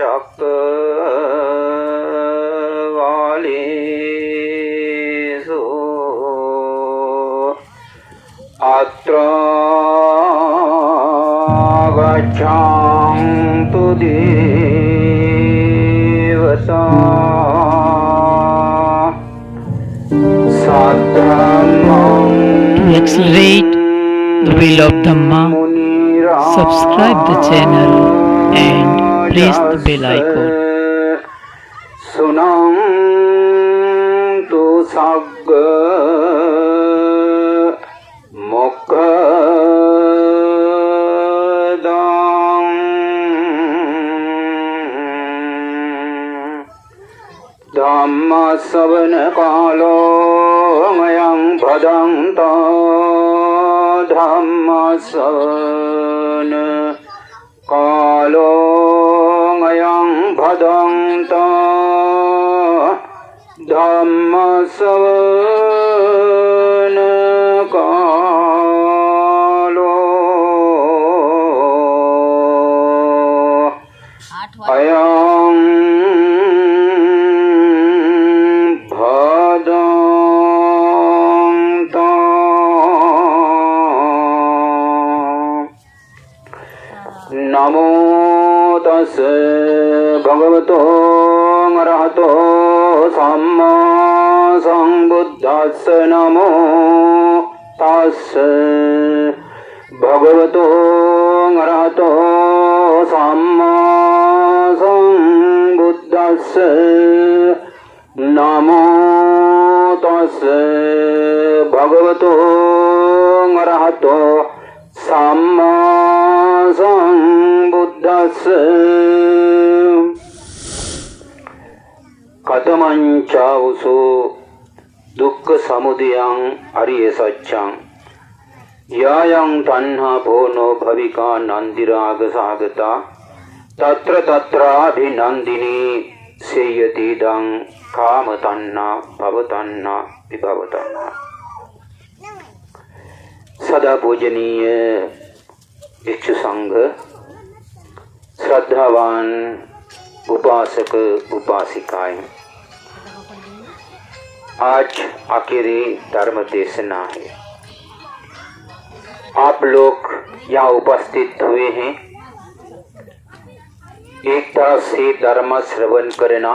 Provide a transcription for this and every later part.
चक्रवालेषु अत्र गच्छन्तु देवता To accelerate the wheel of Dhamma, subscribe the channel and press the bell icon. Sunantu sagga mokkadam Dhamma savana kalo mayam bhadanta Dhamma savana kalo mayam bhadanta Dhamma savana kalo ayam bhadanta Namo tassa bhagavato arahato samma sambuddhassa namo tassa bhagavato arahato samma sambuddhassa namo tassa bhagavato arahato samma sambuddhassa कथमंचावसो दुःख समुदयं अरिय सच्चं यायं तन्हा भोनो भविका नंदिराग सागता तत्र तत्राभिनंदिनी सेयतीदं काम तन्ना भवतन्ना विभवतन्ना सदा पूजनीय भिक्षु संघ श्रद्धावान उपासक उपासिकाएं आज आखिरी धर्म देशना है। आप लोग यहाँ उपस्थित हुए हैं। एक तरफ से धर्म श्रवण करना,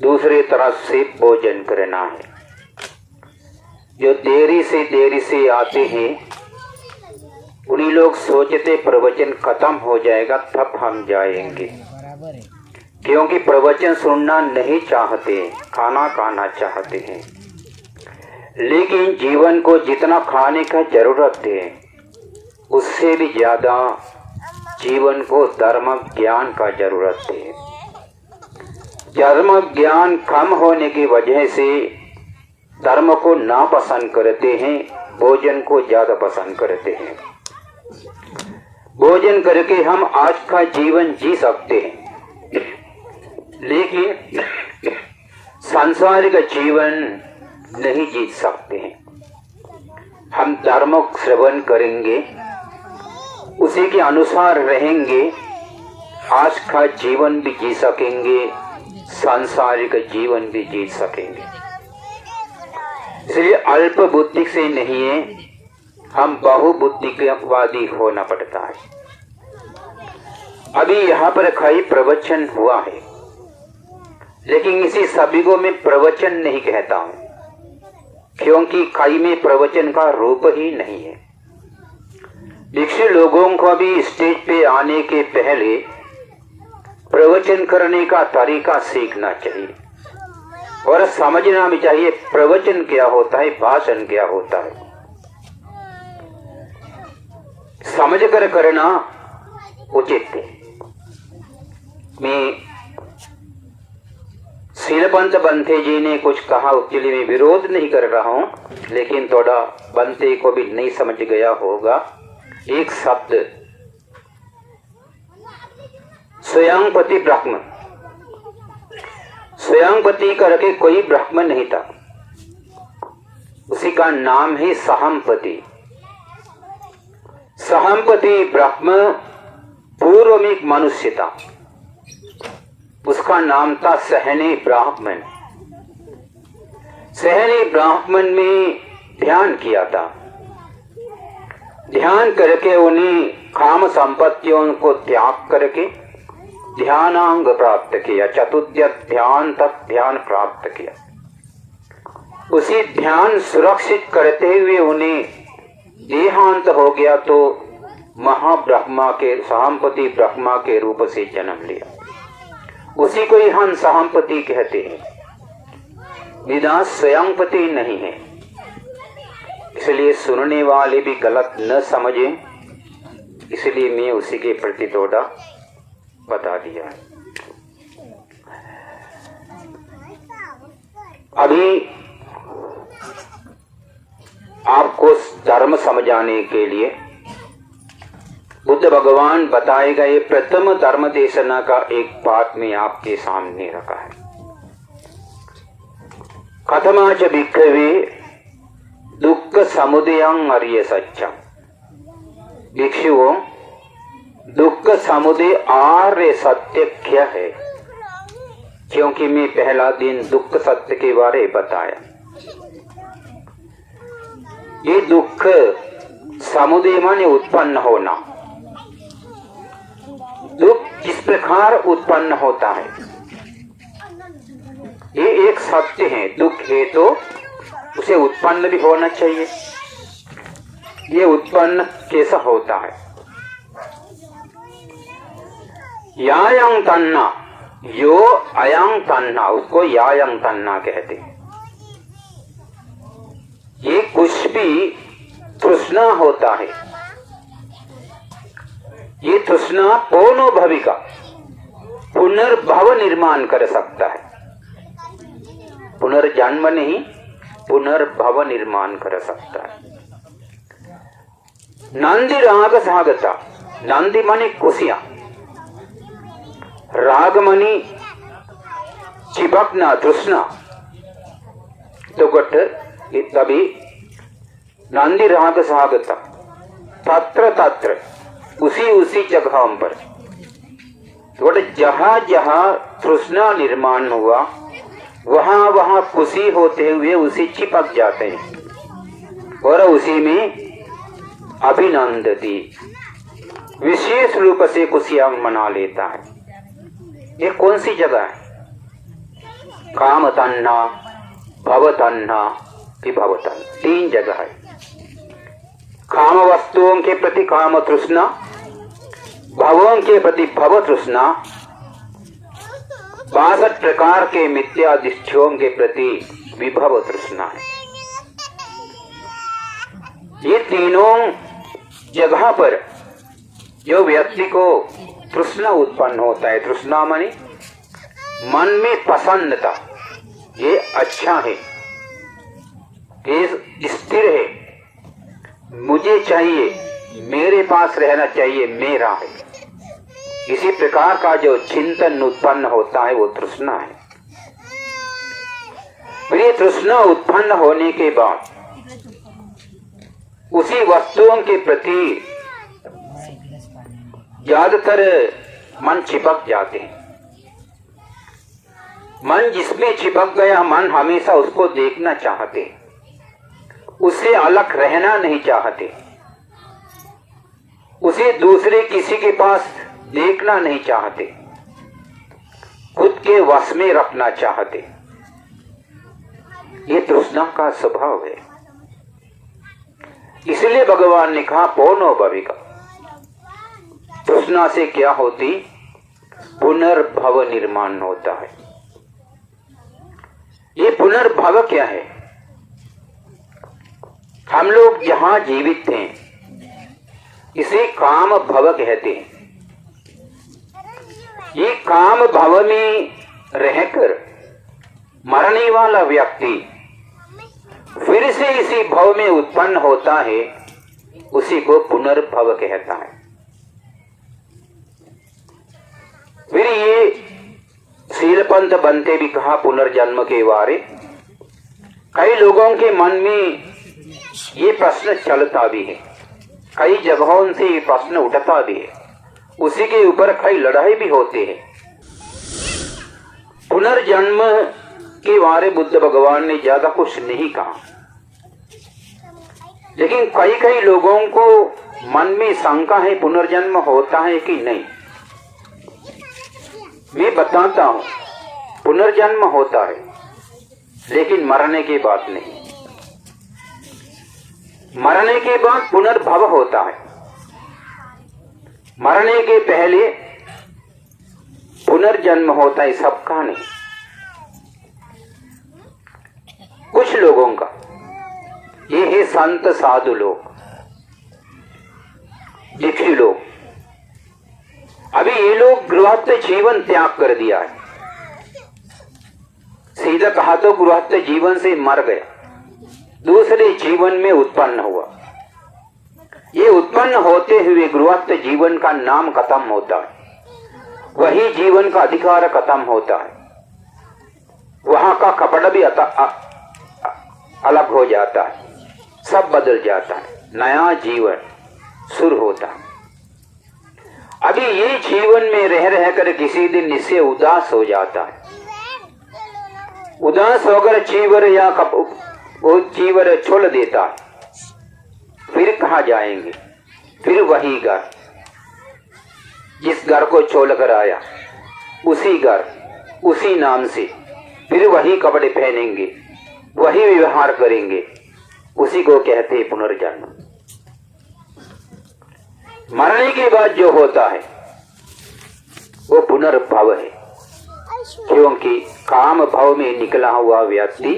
दूसरी तरफ से भोजन करना है। जो देरी से आते हैं उन्हीं लोग सोचते प्रवचन खत्म हो जाएगा तब हम जाएंगे, क्योंकि प्रवचन सुनना नहीं चाहते, खाना खाना चाहते हैं। लेकिन जीवन को जितना खाने का जरूरत है उससे भी ज्यादा जीवन को धर्म ज्ञान का जरूरत है। धर्म ज्ञान कम होने की वजह से धर्म को ना पसंद करते हैं, भोजन को ज्यादा पसंद करते हैं। भोजन करके हम आज का जीवन जी सकते हैं, लेकिन सांसारिक जीवन नहीं जी सकते हैं। हम धर्म श्रवण करेंगे, उसी के अनुसार रहेंगे, आज का जीवन भी जी सकेंगे, सांसारिक जीवन भी जी सकेंगे। इसलिए अल्प बुद्धि से नहीं है, हम बहुबुद्धिवादी होना पड़ता है। अभी यहाँ पर कई प्रवचन हुआ है, लेकिन इसी सभी को मैं प्रवचन नहीं कहता हूँ, क्योंकि कई में प्रवचन का रूप ही नहीं है। भिक्षु लोगों को भी स्टेज पे आने के पहले प्रवचन करने का तरीका सीखना चाहिए और समझना भी चाहिए प्रवचन क्या होता है, भाषण क्या होता है। समझ कर करना उचित है। मैं शीलपंत बंते जी ने कुछ कहा, उसके लिए मैं विरोध नहीं कर रहा हूं, लेकिन थोड़ा बंते को भी नहीं समझ गया होगा। एक शब्द स्वयंपति ब्रह्म, स्वयंपति करके कोई ब्रह्म नहीं था, उसी का नाम है सहम्पति। सहम्पति ब्रह्म पूर्व में एक मनुष्य था, उसका नाम था सहनी ब्राह्मण। सहनी ब्राह्मण में ध्यान किया था। ध्यान करके उन्हें काम संपत्तियों को त्याग करके ध्यानांग प्राप्त किया, चतुर्थ ध्यान तक ध्यान प्राप्त किया। उसी ध्यान सुरक्षित करते हुए उन्हें देहांत हो गया तो महाब्रह्मा के सहम्पति ब्रह्मा के रूप से जन्म लिया। उसी को हम सहम्पति कहते हैं, निदा स्वयंपति नहीं है। इसलिए सुनने वाले भी गलत न समझें, इसलिए मैं उसी के प्रति थोड़ा बता दिया। अभी आपको धर्म समझाने के लिए बुद्ध भगवान बताए गए प्रथम धर्म देशना का एक बात में आपके सामने रखा है। कथमाच भिक्खवे दुख समुदयं अर्य सत्यम। भिक्षुओं, दुख समुदय आर्य सत्य क्या है? क्योंकि मैं पहला दिन दुख सत्य के बारे बताया। ये दुख समुदय माने उत्पन्न होना। दुख किस प्रकार उत्पन्न होता है, ये एक सत्य है। दुख है तो उसे उत्पन्न भी होना चाहिए। ये उत्पन्न कैसा होता है? यायं तन्ना, यो अयं तन्ना, उसको यायं तन्ना कहते हैं। ये कुछ भी तृष्णा होता है, ये तृष्णा पौनोभविका पुनर्भव निर्माण कर सकता है। पुनर्जन्म नहीं, पुनर्भव निर्माण कर सकता है। नंदी राग सागता, नंदी माने कुशिया, राग मानी चिपकना तृष्णा, तो गट तभी नंदी राग सागता तत्र तत्र, उसी जगहों पर। तो जहां जहां तृष्णा निर्माण हुआ वहां खुशी होते हुए उसी चिपक जाते हैं और उसी में अभिनंदती, विशेष रूप से खुशियां मना लेता है। ये कौन सी जगह है? काम तन्ना, भव तन्ना, विभव तन्ना, 3 जगह है। काम वस्तुओं के प्रति काम तृष्णा, भवों के प्रति भव तृष्णा, 62 प्रकार के मिथ्या दृष्टियों के प्रति विभव तृष्णा है। ये तीनों जगह पर जो व्यक्ति को तृष्णा उत्पन्न होता है, तृष्णा माने मन में प्रसन्नता, ये अच्छा है, ये स्थिर है, मुझे चाहिए, मेरे पास रहना चाहिए, मेरा है, इसी प्रकार का जो चिंतन उत्पन्न होता है वो तृष्णा है। फिर ये तृष्णा उत्पन्न होने के बाद उसी वस्तुओं के प्रति ज्यादातर मन चिपक जाते हैं। मन जिसमें चिपक गया, मन हमेशा उसको देखना चाहते, उससे अलग रहना नहीं चाहते, उसे दूसरे किसी के पास देखना नहीं चाहते, खुद के वश में रखना चाहते। ये तृष्णा का स्वभाव है। इसलिए भगवान ने कहा पौनोभविका। तृष्णा से क्या होती? पुनर्भव निर्माण होता है। ये पुनर्भव क्या है? हम लोग जहां जीवित हैं इसे काम भव कहते हैं। ये काम भव में रहकर मरने वाला व्यक्ति फिर से इसी भव में उत्पन्न होता है, उसी को पुनर्भव कहता है। फिर ये शीलपंथ बनते भी कहा पुनर्जन्म के बारे। कई लोगों के मन में ये प्रश्न चलता भी है, कई जगहों से ये प्रश्न उठता भी है, उसी के ऊपर कई लड़ाई भी होते हैं। पुनर्जन्म के बारे बुद्ध भगवान ने ज्यादा कुछ नहीं कहा, लेकिन कई कई लोगों को मन में शंका है पुनर्जन्म होता है कि नहीं। मैं बताता हूं, पुनर्जन्म होता है लेकिन मरने के बाद नहीं। मरने के बाद पुनर्भव होता है, मरने के पहले पुनर्जन्म होता है, सबका नहीं। कुछ लोगों का, ये है संत साधु लोग, दीक्षित लोग। अभी ये लोग गृहस्थ जीवन त्याग कर दिया है, सीधा कहा तो गृहस्थ जीवन से मर गया, दूसरे जीवन में उत्पन्न हुआ। ये उत्पन्न होते हुए गृहस्थ जीवन का नाम खत्म होता है, वही जीवन का अधिकार खत्म होता है, वहां का कपड़ा भी अलग हो जाता है, सब बदल जाता है, नया जीवन शुरू होता है। अभी ये जीवन में रह रहकर किसी दिन इससे उदास हो जाता है, उदास होकर चीवर या वो चीवर छोड़ देता है, फिर कहाँ जाएंगे? फिर वही घर, जिस घर को छोड़कर आया उसी घर, उसी नाम से फिर वही कपड़े पहनेंगे, वही व्यवहार करेंगे, उसी को कहते हैं पुनर्जन्म। मरने के बाद जो होता है वो पुनर्भव है, क्योंकि काम भाव में निकला हुआ व्यक्ति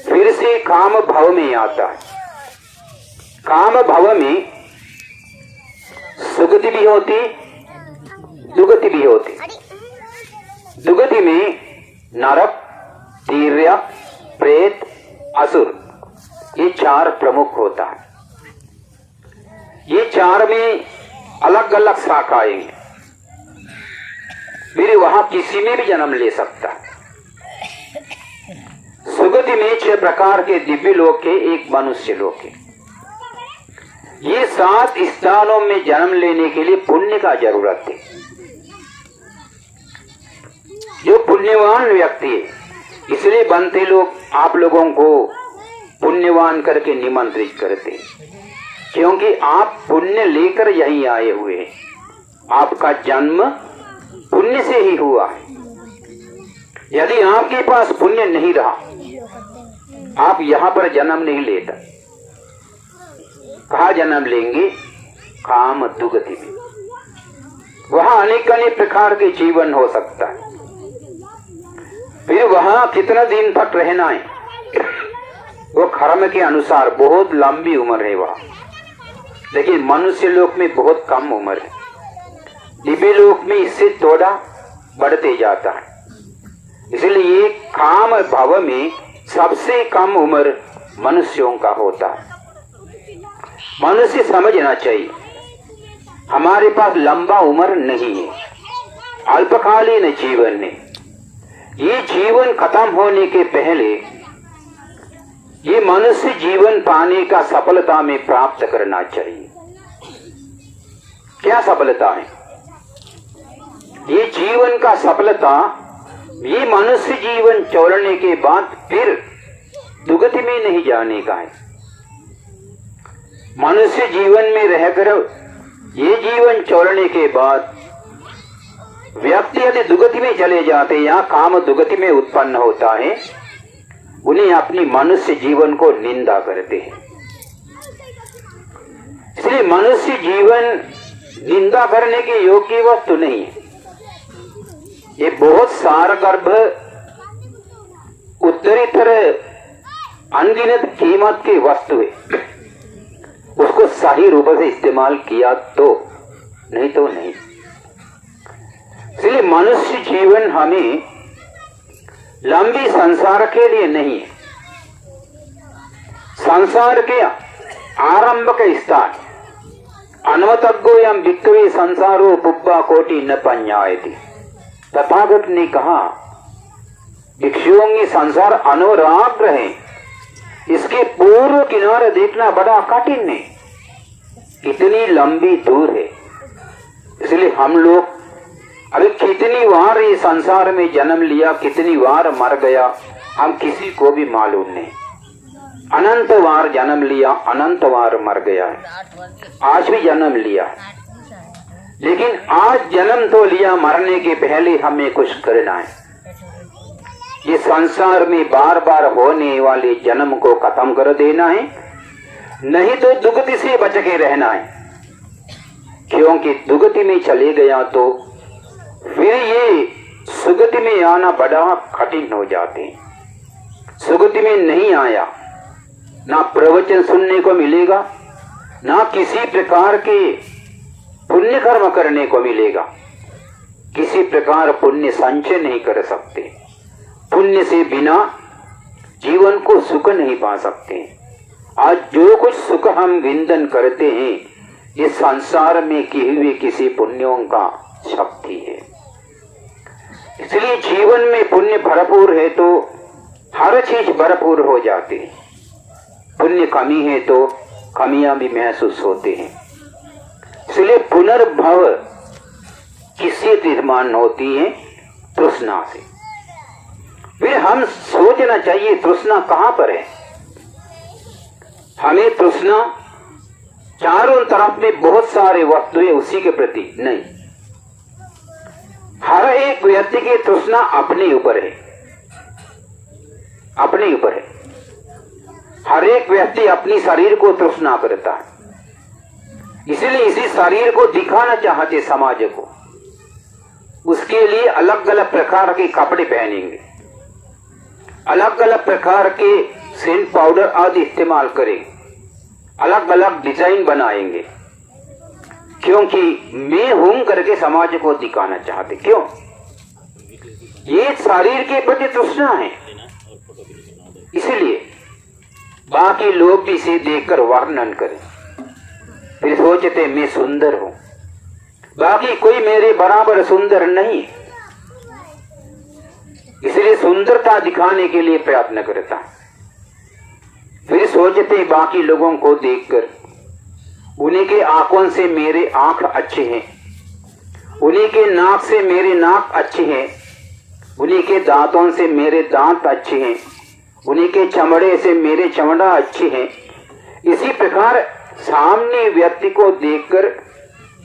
फिर से काम भाव में आता है। काम भाव में सुगति भी होती, दुगति भी होती। दुगति में नरक, तीर्य, प्रेत, असुर, ये चार प्रमुख होता है। ये चार में अलग अलग शाखाएं हैं, फिर वहां किसी में भी जन्म ले सकता है। सुगति में 6 प्रकार के दिव्य लोक के, एक मनुष्य लोक है। ये 7 स्थानों में जन्म लेने के लिए पुण्य का जरूरत है। जो पुण्यवान व्यक्ति है, इसलिए बनते लोग आप लोगों को पुण्यवान करके निमंत्रित करते हैं, क्योंकि आप पुण्य लेकर यहीं आए हुए हैं। आपका जन्म पुण्य से ही हुआ है। यदि आपके पास पुण्य नहीं रहा, आप यहां पर जन्म नहीं लेता। कहाँ जन्म लेंगे? काम दुगति में। वहां अनेक अनेक प्रकार के जीवन हो सकता है। फिर वहां कितना दिन तक रहना है, वो कर्म के अनुसार बहुत लंबी उम्र है वहां, लेकिन मनुष्य लोक में बहुत कम उम्र है। दिव्य लोक में इससे थोड़ा बढ़ते जाता है। इसलिए काम भाव में सबसे कम उम्र मनुष्यों का होता है। मनुष्य समझना चाहिए, हमारे पास लंबा उम्र नहीं है, अल्पकालीन जीवन है। ये जीवन खत्म होने के पहले ये मनुष्य जीवन पाने का सफलता में प्राप्त करना चाहिए। क्या सफलता है? ये जीवन का सफलता, ये मनुष्य जीवन छोड़ने के बाद फिर दुगति में नहीं जाने का है। मनुष्य जीवन में रहकर ये जीवन छोड़ने के बाद व्यक्ति यदि दुगति में चले जाते या काम दुगति में उत्पन्न होता है, उन्हें अपनी मनुष्य जीवन को निंदा करते हैं। इसलिए मनुष्य जीवन निंदा करने के योग्य वस्तु नहीं है। ये बहुत सारगर्भ, उत्तरीतर अनगिनत कीमत की वस्तु है। उसको सही रूप से इस्तेमाल किया तो, नहीं तो नहीं। इसलिए मनुष्य जीवन हमें लंबी संसार के लिए नहीं है। संसार के आरंभ का स्थान अनवतज्ञोयम भिक्खवे संसारो पुब्बा कोटि न पඤ्ඤायति। तथागत ने कहा, भिक्षुओं की संसार अनुराग्र है, इसके पूर्व किनारे देखना बड़ा कठिन है, इतनी लंबी दूर है। इसलिए हम लोग अभी कितनी बार ये संसार में जन्म लिया, कितनी बार मर गया, हम किसी को भी मालूम नहीं। अनंत बार जन्म लिया, अनंत बार मर गया है। आज भी जन्म लिया, लेकिन आज जन्म तो लिया, मरने के पहले हमें कुछ करना है। ये संसार में बार बार होने वाले जन्म को खत्म कर देना है, नहीं तो दुगति से बच के रहना है। क्योंकि दुगति में चले गया तो फिर ये सुगति में आना बड़ा कठिन हो जाते हैं। सुगति में नहीं आया, ना प्रवचन सुनने को मिलेगा, ना किसी प्रकार के पुण्य कर्म करने को मिलेगा, किसी प्रकार पुण्य संचय नहीं कर सकते। पुण्य से बिना जीवन को सुख नहीं पा सकते। आज जो कुछ सुख हम विंदन करते हैं, ये संसार में किए हुए किसी पुण्यों का शक्ति है। इसलिए जीवन में पुण्य भरपूर है तो हर चीज भरपूर हो जाती है। पुण्य कमी है तो कमियां भी महसूस होते हैं। इसलिए पुनर्भव किससे निर्माण होती है? तृष्णा से। फिर हम सोचना चाहिए तृष्णा कहां पर है। हमें तृष्णा चारों तरफ में बहुत सारे वस्तुएं उसी के प्रति नहीं। हर एक व्यक्ति की तृष्णा अपने ऊपर है, अपने ऊपर है। हर एक व्यक्ति अपनी शरीर को तृष्णा करता है, इसलिए इसी शरीर को दिखाना चाहते समाज को। उसके लिए अलग अलग प्रकार के कपड़े पहनेंगे, अलग अलग प्रकार के सेंट पाउडर आदि इस्तेमाल करेंगे, अलग अलग डिजाइन बनाएंगे, क्योंकि मैं हूं करके समाज को दिखाना चाहते। क्यों? ये शरीर के प्रति तृष्णा है। इसलिए बाकी लोग भी इसे देखकर वर्णन करें, फिर सोचते मैं सुंदर हूं, बाकी कोई मेरे बराबर सुंदर नहीं, इसलिए सुंदरता दिखाने के लिए प्रयत्न करता है। फिर सोचते बाकी लोगों को देखकर उन्हीं के आंखों से मेरे आंख अच्छे हैं, उन्हीं के नाक से मेरे नाक अच्छे हैं, उन्हीं के दांतों से मेरे दांत अच्छे हैं, उन्हीं के चमड़े से मेरे चमड़ा अच्छे हैं। इसी प्रकार सामने व्यक्ति को देखकर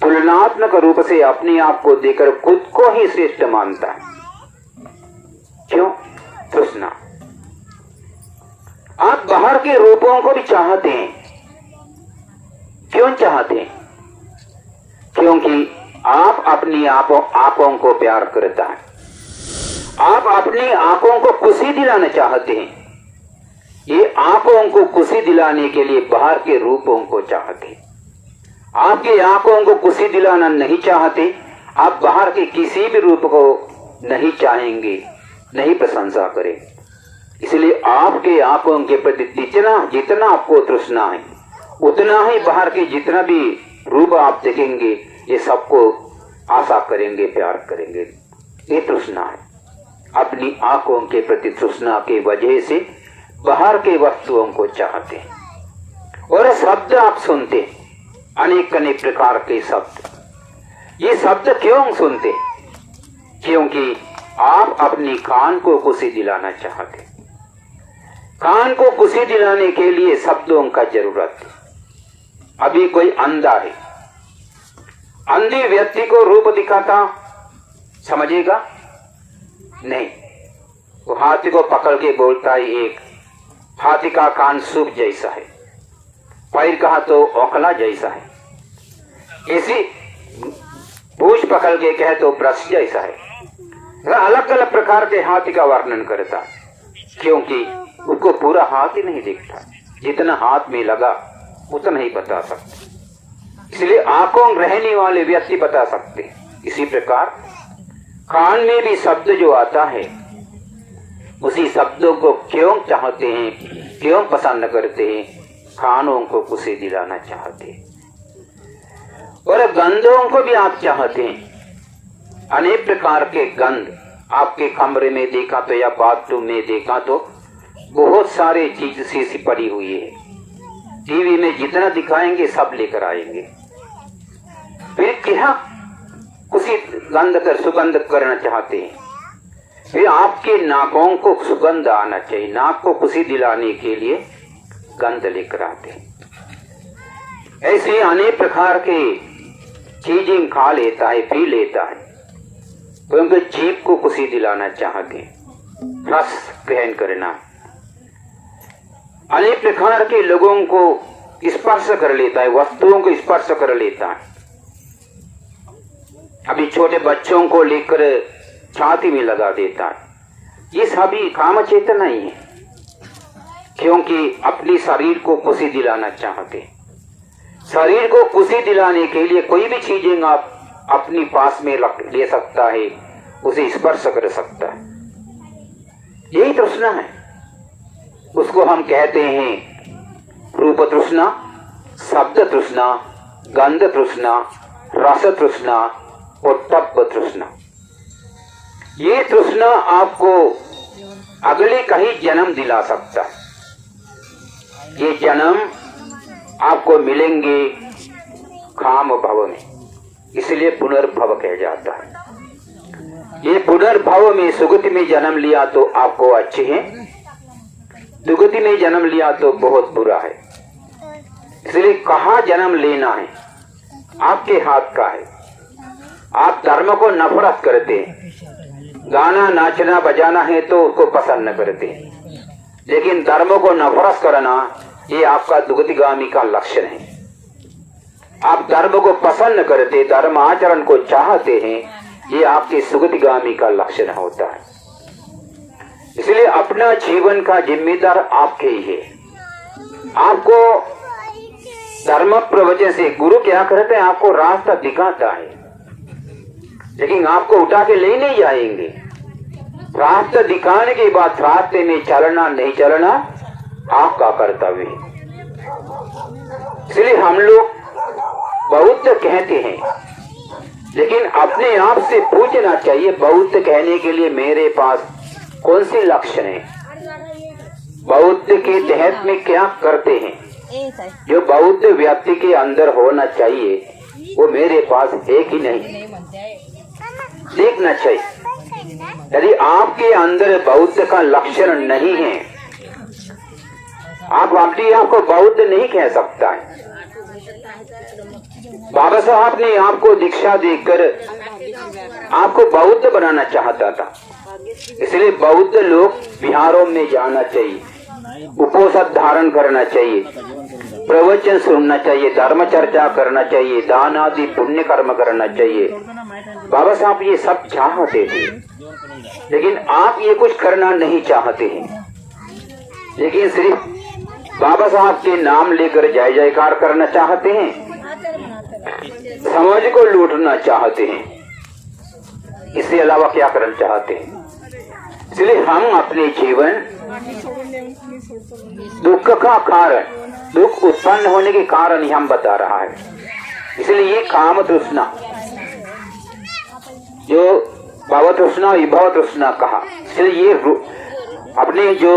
तुलनात्मक रूप से अपने आप को देखकर खुद को ही श्रेष्ठ मानता है। क्यों? तृष्णा। आप बाहर के रूपों को भी चाहते हैं। क्यों चाहते हैं? क्योंकि आप अपनी आंखों को प्यार करता है, आप अपनी आंखों को खुशी दिलाना चाहते हैं। ये आंखों को खुशी दिलाने के लिए बाहर के रूपों को चाहते हैं। आपकी आंखों को खुशी दिलाना नहीं चाहते, आप बाहर के किसी भी रूप को नहीं चाहेंगे, नहीं प्रशंसा करें। इसलिए आपके आंखों के प्रति जितना आपको तृष्णा है, उतना ही बाहर के जितना भी रूप आप देखेंगे, ये सबको आशा करेंगे, प्यार करेंगे। ये तृष्णा है। अपनी आंखों के प्रति तृष्णा के वजह से बाहर के वस्तुओं को चाहते हैं। और शब्द आप सुनते, अनेक अनेक प्रकार के शब्द। ये शब्द क्यों सुनते? क्योंकि आप अपनी कान को खुशी दिलाना चाहते। कान को खुशी दिलाने के लिए शब्दों का जरूरत है। अभी कोई अंधा है, अंधे व्यक्ति को रूप दिखाता समझेगा नहीं। वो हाथी को पकड़ के बोलता है, एक हाथी का कान सूप जैसा है, पैर कहा तो ओखला जैसा है, इसी पूछ पकड़ के कहे तो ब्रश जैसा है। अलग अलग प्रकार के हाथी का वर्णन करता, क्योंकि उसको पूरा हाथ ही नहीं दिखता, जितना हाथ में लगा उतना ही बता सकते। इसलिए आंखों रहने वाले व्यक्ति बता सकते। इसी प्रकार कान में भी शब्द जो आता है, उसी शब्दों को क्यों चाहते हैं, क्यों पसंद करते हैं? कानों को खुशी दिलाना चाहते हैं। और गंधों को भी आप चाहते हैं। अनेक प्रकार के गंध आपके कमरे में देखा तो या बाथरूम में देखा तो बहुत सारे चीज सी पड़ी हुई है। टीवी में जितना दिखाएंगे सब लेकर आएंगे। फिर क्या खुशी खुशी गंध कर सुगंध करना चाहते हैं, फिर आपके नाकों को सुगंध आना चाहिए। नाक को खुशी दिलाने के लिए गंध लेकर आते हैं। ऐसे अनेक प्रकार के चीजें खा लेता है, पी लेता है, क्योंकि जीभ को खुशी दिलाना चाहते हैं, रस ग्रहण करना। अनेक प्रकार के लोगों को स्पर्श कर लेता है, वस्तुओं को स्पर्श कर लेता है। अभी छोटे बच्चों को लेकर छाती में लगा देता है। ये सभी काम चेतना ही है, क्योंकि अपनी शरीर को खुशी दिलाना चाहते हैं। शरीर को खुशी दिलाने के लिए कोई भी चीजें आप अपनी पास में ले सकता है, उसे स्पर्श कर सकता है। यही तृष्णा है। उसको हम कहते हैं रूप तृष्णा, शब्द तृष्णा, गंध तृष्णा, रस तृष्णा और तप तृष्णा। ये तृष्णा आपको अगले कहीं जन्म दिला सकता है। ये जन्म आपको मिलेंगे काम भव में, इसलिए पुनर्भव कह जाता है। ये पुनर्भव में सुगति में जन्म लिया तो आपको अच्छे हैं, दुगति में जन्म लिया तो बहुत बुरा है। इसलिए कहाँ जन्म लेना है आपके हाथ का है। आप धर्म को नफरत करते हैं, गाना नाचना बजाना है तो उसको पसंद न करते हैं, लेकिन धर्म को नफरत करना ये आपका दुगतिगामी का लक्षण है। आप धर्म को पसंद करते, धर्म आचरण को चाहते हैं, ये आपके सुगतिगामी का लक्षण होता है। इसलिए अपना जीवन का जिम्मेदार आपके ही है। आपको धर्म प्रवचन से गुरु क्या करते हैं, आपको रास्ता दिखाता है, लेकिन आपको उठा के ले नहीं जाएंगे। रास्ता दिखाने के बाद रास्ते में चलना नहीं चलना आपका कर्तव्य है। इसलिए हम लोग बौद्ध कहते हैं, लेकिन अपने आप से पूछना चाहिए बौद्ध कहने के लिए मेरे पास कौन से लक्षण है, बौद्ध के तहत में क्या करते हैं। जो बौद्ध व्यक्ति के अंदर होना चाहिए वो मेरे पास है कि नहीं, देखना चाहिए। यदि आपके अंदर बौद्ध का लक्षण नहीं है, आप अपने आप को बौद्ध नहीं कह सकता है। बाबा साहब ने आपको दीक्षा देकर आपको बौद्ध बनाना चाहता था, इसलिए बौद्ध लोग बिहारों में जाना चाहिए, उपोषण धारण करना चाहिए, प्रवचन सुनना चाहिए, धर्म चर्चा करना चाहिए, दान आदि पुण्य कर्म करना चाहिए। बाबा साहब ये सब चाहते थे, लेकिन आप ये कुछ करना नहीं चाहते हैं। लेकिन सिर्फ बाबा साहब के नाम लेकर जय जयकार करना चाहते हैं, समाज को लूटना चाहते हैं, इससे अलावा क्या करना चाहते हैं। इसलिए हम अपने जीवन दुख का कारण, दुख उत्पन्न होने के कारण ही हम बता रहा है। इसलिए ये काम तृष्णा, जो भाव तृष्णा विभव तृष्णा कहा, इसलिए ये अपने जो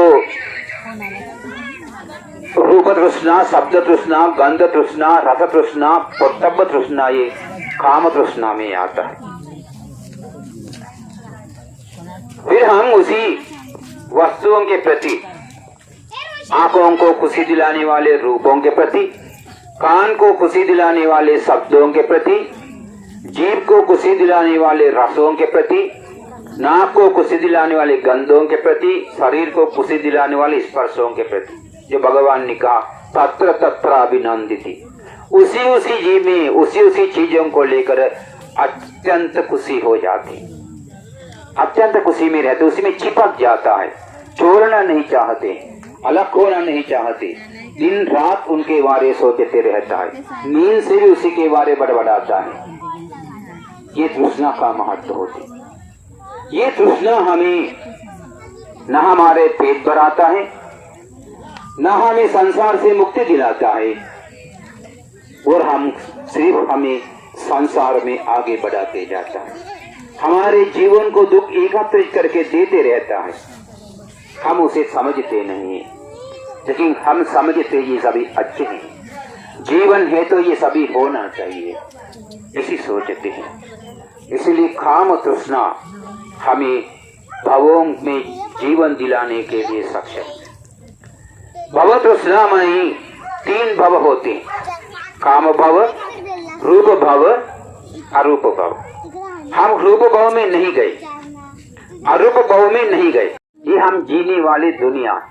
रूप तृष्णा, शब्द तृष्णा, गंध तृष्णा, रस तृष्णा, तप तृष्णा, ये काम तृष्णा में आता है। फिर हम उसी वस्तुओं के प्रति, आंखों को खुशी दिलाने वाले रूपों के प्रति, कान को खुशी दिलाने वाले शब्दों के प्रति, जीभ को खुशी दिलाने वाले रसों के प्रति, नाक को खुशी दिलाने वाले गंधों के प्रति, शरीर को खुशी दिलाने वाले स्पर्शों के प्रति, जो भगवान ने कहा तत्र तत्र अभिनंदिति, उसी जीव में उसी चीजों को लेकर अत्यंत खुशी हो जाती, अत्यंत खुशी में रहते, उसी में चिपक जाता है, छोड़ना नहीं चाहते, अलग होना नहीं चाहते, दिन रात उनके बारे सोचते रहता है, नींद से भी उसी के बारे बड़बड़ाता है। ये तृष्णा का महत्व होती। ये तृष्णा हमें न हमारे पेट भराता है, न हमें संसार से मुक्ति दिलाता है, और हम सिर्फ हमें संसार में आगे बढ़ाते जाता है, हमारे जीवन को दुख एकत्रित करके देते रहता है। हम उसे समझते नहीं है, लेकिन हम समझते ये सभी अच्छे हैं, जीवन है तो ये सभी होना चाहिए, इसी सोचते हैं। इसलिए काम तृष्णा हमें भवों में जीवन दिलाने के लिए सक्षम है। भव तृष्णा में ही 3 भव होते हैं, काम भव, रूप भव, अरूप भव। हम रूप भव में नहीं गए, अरूप भव में नहीं गए। ये हम जीने वाली दुनिया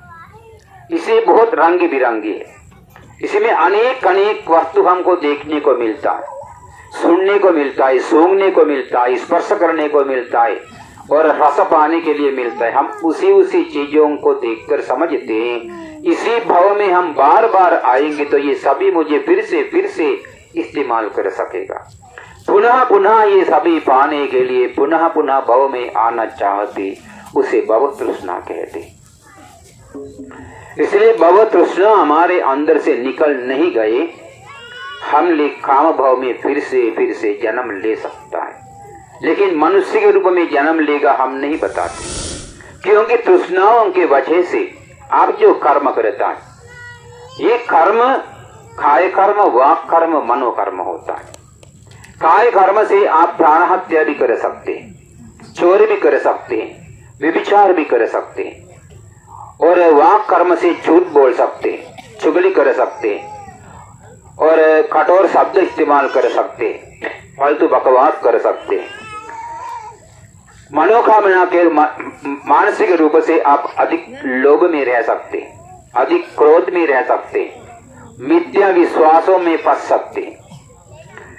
इसे बहुत रंग बिरंगी है। इसमें अनेक अनेक वस्तु हमको देखने को मिलता है, सुनने को मिलता है, सूंघने को मिलता है, स्पर्श करने को मिलता है और रस पाने के लिए मिलता है। हम उसी चीजों को देखकर समझते हैं इसी भाव में हम बार बार आएंगे तो ये सभी मुझे फिर से इस्तेमाल कर सकेगा। पुनः पुनः ये सभी पाने के लिए पुनः पुनः भाव में आना चाहते, उसे भव तृष्णा कहते। इसलिए भव तृष्णा हमारे अंदर से निकल नहीं गए, हम काम भाव में फिर से जन्म ले सकता है, लेकिन मनुष्य के रूप में जन्म लेगा हम नहीं बताते, क्योंकि तृष्णाओं के वजह से आप जो कर्म करता है, ये कर्म काय कर्म, वाक कर्म, मनोकर्म होता है। काय कर्म से आप प्राण हत्या भी कर सकते हैं, चोरी भी कर सकते हैं, व्यभिचार भी कर सकते हैं, और वाक कर्म से झूठ बोल सकते हैं, चुगली कर सकते हैं और कठोर शब्द इस्तेमाल कर सकते हैं, फालतू बकवास कर सकते हैं। मनोकामना के मानसिक रूप से आप अधिक लोभ में रह सकते हैं, अधिक क्रोध में रह सकते हैं, मिथ्या विश्वासों में फंस सकते हैं।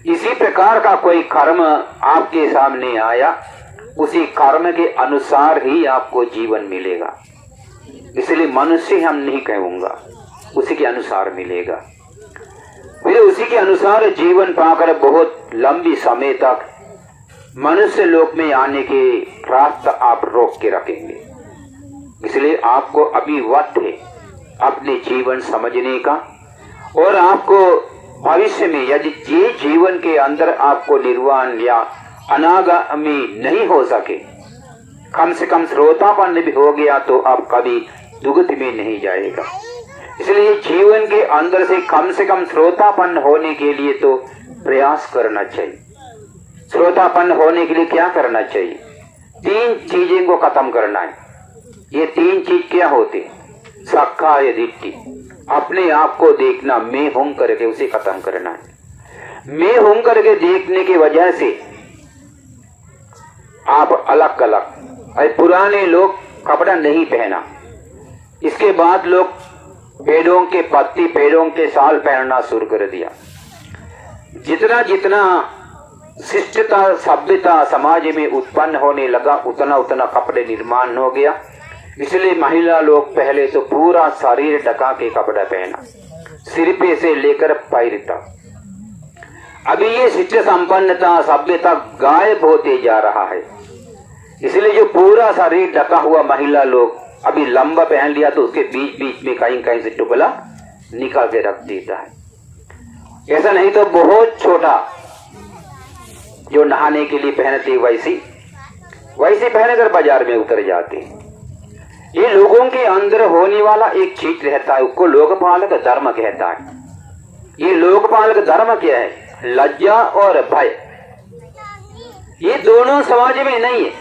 इसी प्रकार का कोई कर्म आपके सामने आया, उसी कर्म के अनुसार ही आपको जीवन मिलेगा। इसलिए मनुष्य हम नहीं कहूंगा, उसी के अनुसार मिलेगा। फिर उसी के अनुसार जीवन पाकर बहुत लंबी समय तक मनुष्य लोक में आने के रास्ता आप रोक के रखेंगे। इसलिए आपको अभी वक्त है अपने जीवन समझने का, और आपको भविष्य में यदि ये जीवन के अंदर आपको निर्वाण या अनागामी नहीं हो सके, कम से कम श्रोतापन्न भी हो गया तो आप कभी दुगति में नहीं जाएगा। इसलिए जीवन के अंदर से कम श्रोतापन्न होने के लिए तो प्रयास करना चाहिए। श्रोतापन्न होने के लिए क्या करना चाहिए? 3 चीजें को खत्म करना है। ये 3 चीज क्या होते? सक्काय दिट्ठी, अपने आप को देखना, मैं हूं करके उसे खत्म करना है। मैं हूं करके देखने की वजह से आप अलग अलग, पुराने लोग कपड़ा नहीं पहना, इसके बाद लोग पेड़ों के पत्ती, पेड़ों के साल पहनना शुरू कर दिया। जितना जितना शिष्टता, सभ्यता समाज में उत्पन्न होने लगा, उतना उतना कपड़े निर्माण हो गया। इसलिए महिला लोग पहले तो पूरा शरीर ढका के कपड़ा पहना, सिर पे से लेकर पैर तक। अभी ये शिष्ट संपन्नता, सभ्यता गायब होते जा रहा है। इसलिए जो पूरा शरीर ढका हुआ महिला लोग अभी लंबा पहन लिया तो उसके बीच बीच में कहीं कहीं से टुकड़ा निकाल के रख देता है। ऐसा नहीं तो बहुत छोटा जो नहाने के लिए पहनते वैसी पहनकर बाजार में उतर जाते। ये लोगों के अंदर होने वाला एक चीज रहता है, उसको लोकपालक धर्म कहता है। ये लोकपालक धर्म क्या है? लज्जा और भय। ये दोनों समाज में नहीं है।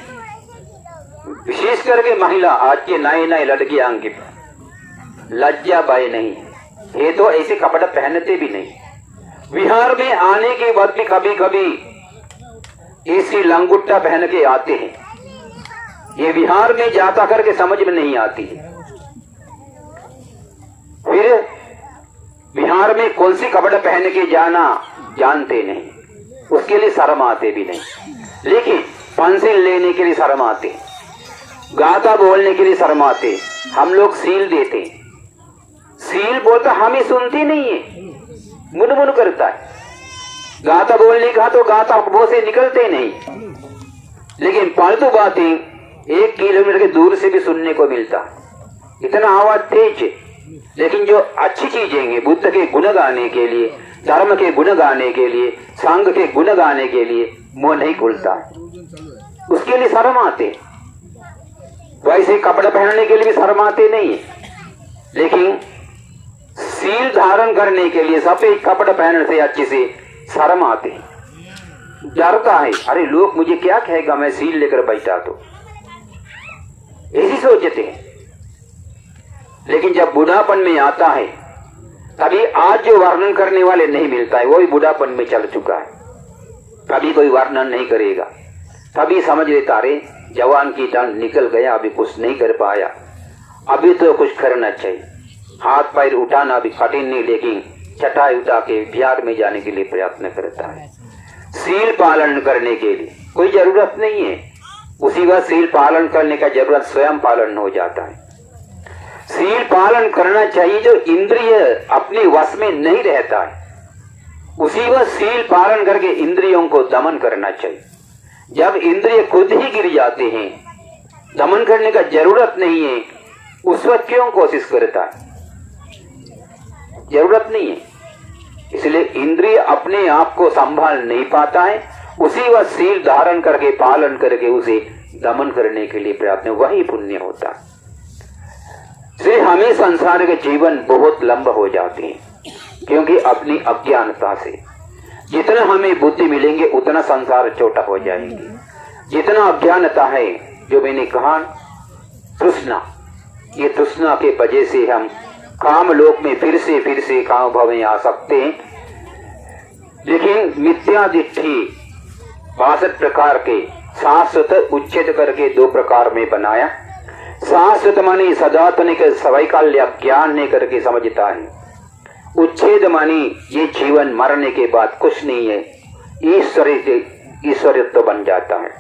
विशेष करके महिला, आज के नए लड़कियां की लज्जा भय नहीं है। ये तो ऐसे कपड़े पहनते भी नहीं। बिहार में आने के बाद भी कभी कभी ऐसी लंगुट्टा पहन के आते हैं। ये बिहार में जाता करके समझ में नहीं आती है। फिर बिहार में कौन सी कपड़े पहन के जाना जानते नहीं, उसके लिए शर्म आते भी नहीं। लेकिन पेंसिल लेने के लिए शर्म आते, गाता बोलने के लिए शर्म आते। हम लोग सील देते, सील बोलता हमें सुनती नहीं है, मुनमुन करता है। गाता बोलने का तो गाता वो से निकलते नहीं, लेकिन फालतू बातें 1 किलोमीटर के दूर से भी सुनने को मिलता। इतना आवाज तेज है। लेकिन जो अच्छी चीजें हैं, बुद्ध के गुण गाने के लिए, धर्म के गुण गाने के लिए, संघ के गुण गाने के लिए मुंह नहीं खुलता, उसके लिए शर्म आते। वैसे कपड़े पहनने के लिए भी शर्म आते नहीं है, लेकिन सील धारण करने के लिए, सफेद कपड़े पहनने से अच्छे से शर्म आते। डरता है, अरे लोग मुझे क्या कहेगा मैं सील लेकर बैठा तो, ऐसी सोचते हैं। लेकिन जब बुढ़ापन में आता है तभी आज जो वर्णन करने वाले नहीं मिलता है, वो भी बुढ़ापन में चल चुका है, कभी कोई वर्णन नहीं करेगा। तभी समझ लेता रे जवान की टांग निकल गया, अभी कुछ नहीं कर पाया, अभी तो कुछ करना चाहिए। हाथ पैर उठाना भी कठिन नहीं, लेकिन चटाई उठा के बिहार में जाने के लिए प्रयत्न करता है। सील पालन करने के लिए कोई जरूरत नहीं है, उसी वक्त सील पालन करने का जरूरत स्वयं पालन हो जाता है। सील पालन करना चाहिए जो इंद्रिय अपने वश में नहीं रहता है, उसी वक्त सील पालन करके इंद्रियों को दमन करना चाहिए। जब इंद्रिय खुद ही गिर जाते हैं, दमन करने का जरूरत नहीं है, उस वक्त क्यों कोशिश करता है, जरूरत नहीं है। इसलिए इंद्रिय अपने आप को संभाल नहीं पाता है, उसी वक्त सील धारण करके पालन करके उसे दमन करने के लिए प्रयत्न, वही पुण्य होता है। इसलिए हमें संसार के जीवन बहुत लंबा हो जाते हैं, क्योंकि अपनी अज्ञानता से जितना हमें बुद्धि मिलेंगे उतना संसार छोटा हो जाएंगे। जितना अज्ञानता है, जो मैंने कहा तृष्णा, ये तृष्णा के वजह से हम काम लोक में फिर से काम भाव में आ सकते हैं। लेकिन मिथ्या दिट्ठी 62 प्रकार के शाश्वत उच्छेद करके 2 प्रकार में बनाया। शाश्वत मानी सदात्मिक सवैकल्य ज्ञान ने करके समझता है, उच्छेद मानी ये जीवन मरने के बाद कुछ नहीं है, ईश्वरत्व बन जाता है।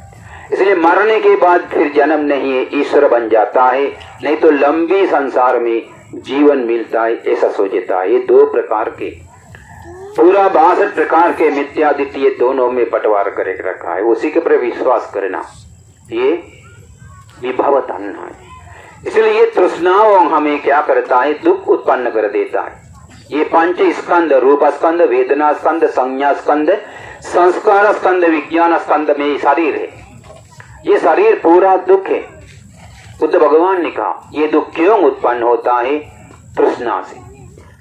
इसलिए मरने के बाद फिर जन्म नहीं है, ईश्वर बन जाता है, नहीं तो लंबी संसार में जीवन मिलता है, ऐसा सोचता है। ये 2 प्रकार के पूरा 62 प्रकार के मिथ्यादित्य ये दोनों में बंटवार करे रखा है, उसी के पर विश्वास करना ये विभव तन्ना है। इसलिए ये तृष्णाओं हमें क्या करता है, दुख उत्पन्न कर देता है। ये 5 स्कंद, रूप स्कंद, वेदना स्कंद, संज्ञा स्कंद, संस्कार स्कंद, विज्ञान स्कंद में शरीर है। ये शरीर पूरा दुख है। बुद्ध भगवान ने कहा ये दुख क्यों उत्पन्न होता है, तृष्णा से।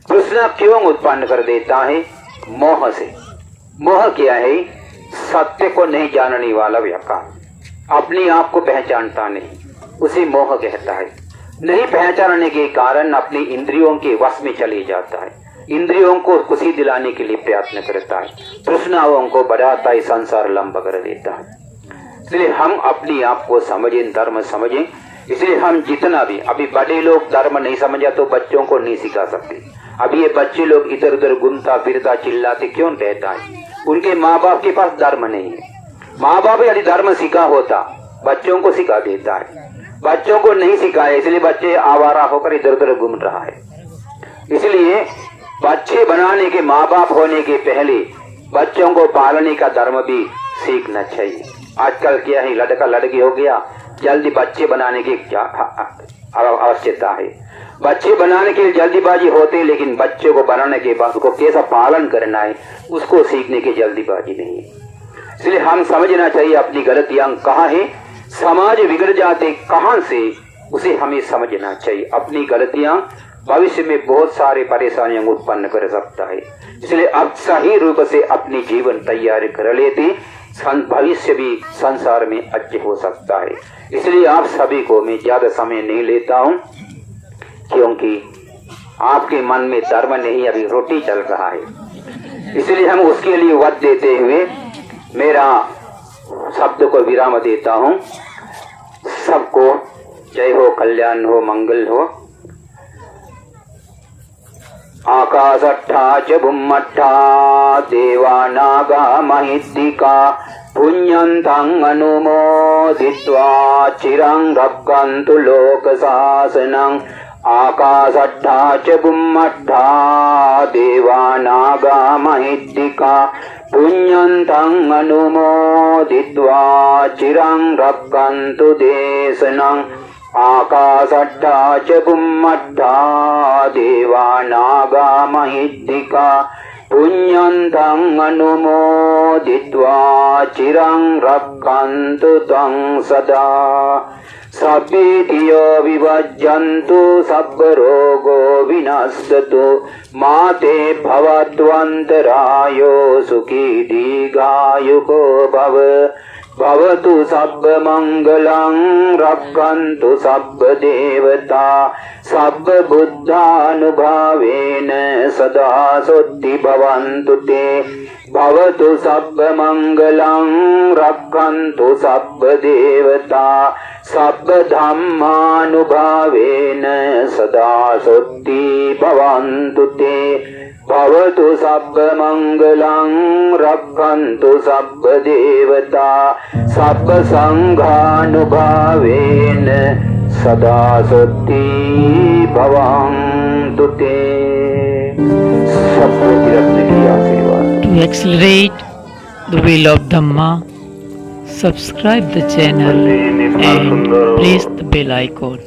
तृष्णा क्यों उत्पन्न कर देता है, मोह से। मोह क्या है, सत्य को नहीं जानने वाला व्यापार, अपने आप को पहचानता नहीं, उसे मोह कहता है। नहीं पहचानने के कारण अपनी इंद्रियों के वश में चले जाता है, इंद्रियों को खुशी दिलाने के लिए प्रयत्न करता है, तृष्णाओं को बढ़ाता है, संसार लंबा कर देता है। इसलिए हम अपने आप को समझें, धर्म समझें। इसलिए हम जितना भी, अभी बड़े लोग धर्म नहीं समझा तो बच्चों को नहीं सिखा सकते। अभी ये बच्चे लोग इधर उधर घूमता फिरता चिल्लाते क्यों रहता है, उनके माँ बाप के पास धर्म नहीं है। माँ बाप यदि धर्म सिखा होता बच्चों को सिखा देता है, बच्चों को नहीं सिखाया, इसलिए बच्चे आवारा होकर इधर उधर घूम रहा है। इसलिए बच्चे बनाने के माँ बाप होने के पहले बच्चों को पालने का धर्म भी सीखना चाहिए। आजकल क्या है, लड़का लड़की हो गया, जल्दी बच्चे बनाने की क्या आवश्यकता है। बच्चे बनाने के लिए जल्दीबाजी होते, लेकिन बच्चे को बनाने के बाद उसको कैसा पालन करना है उसको सीखने की जल्दीबाजी नहीं है। इसलिए हम समझना चाहिए अपनी गलतियां कहाँ है, समाज बिगड़ जाते कहां से, उसे हमें समझना चाहिए। अपनी गलतियां भविष्य में बहुत सारे परेशानियां उत्पन्न कर सकता है। इसलिए अब सही रूप से अपनी जीवन तैयारी कर लेते भविष्य भी संसार में अच्छे हो सकता है। इसलिए आप सभी को मैं ज्यादा समय नहीं लेता हूं, क्योंकि आपके मन में धर्म नहीं, अभी रोटी चल रहा है। इसलिए हम उसके लिए वध देते हुए मेरा शब्द को विराम देता हूं। सबको जय हो, कल्याण हो, मंगल हो। आकाशट्ठा च भुम्मट्ठा देवानागा महिद्दिका पुण्यन्तं अनुमोदित्वा चिरं रक्षन्तु लोकशासनं। आकाशट्ठा च भुम्मट्ठा देवानागा महिद्दिका पुण्यन्तं अनुमोदित्वा चिरं रक्षन्तु देशनं। आकाशट्ठा च भुम्मट्ठा देवानागा महिद्दिका पुण्यन्तं अनुमोदित्वा चिरं रक्षन्तु तं सदा। सब्बे धियो विभज्यन्तु सब्ब रोगो विनश्यतु माते भवत्वन्तरायो सुखी दीर्घायुको भव भवतु सब्ब मंगलं रक्षन्तु सब्ब देवता सब्ब बुद्धानुभावेन सदा सोत्ति भवन्तु ते भवतु सब्ब मंगलं रक्षन्तु सब्ब देवता सब्ब धम्मानुभावेन सदा सोत्ति भवन्तु ते भवतु सब्ब मंगलं रक्षन्तु सब्ब देवता सब्ब संघानुभावेन सदा सोत्ति भवन्तु ते। सबको तीर्थ की आशीर्वाद। To accelerate the wheel of Dhamma, subscribe the channel and press the bell icon.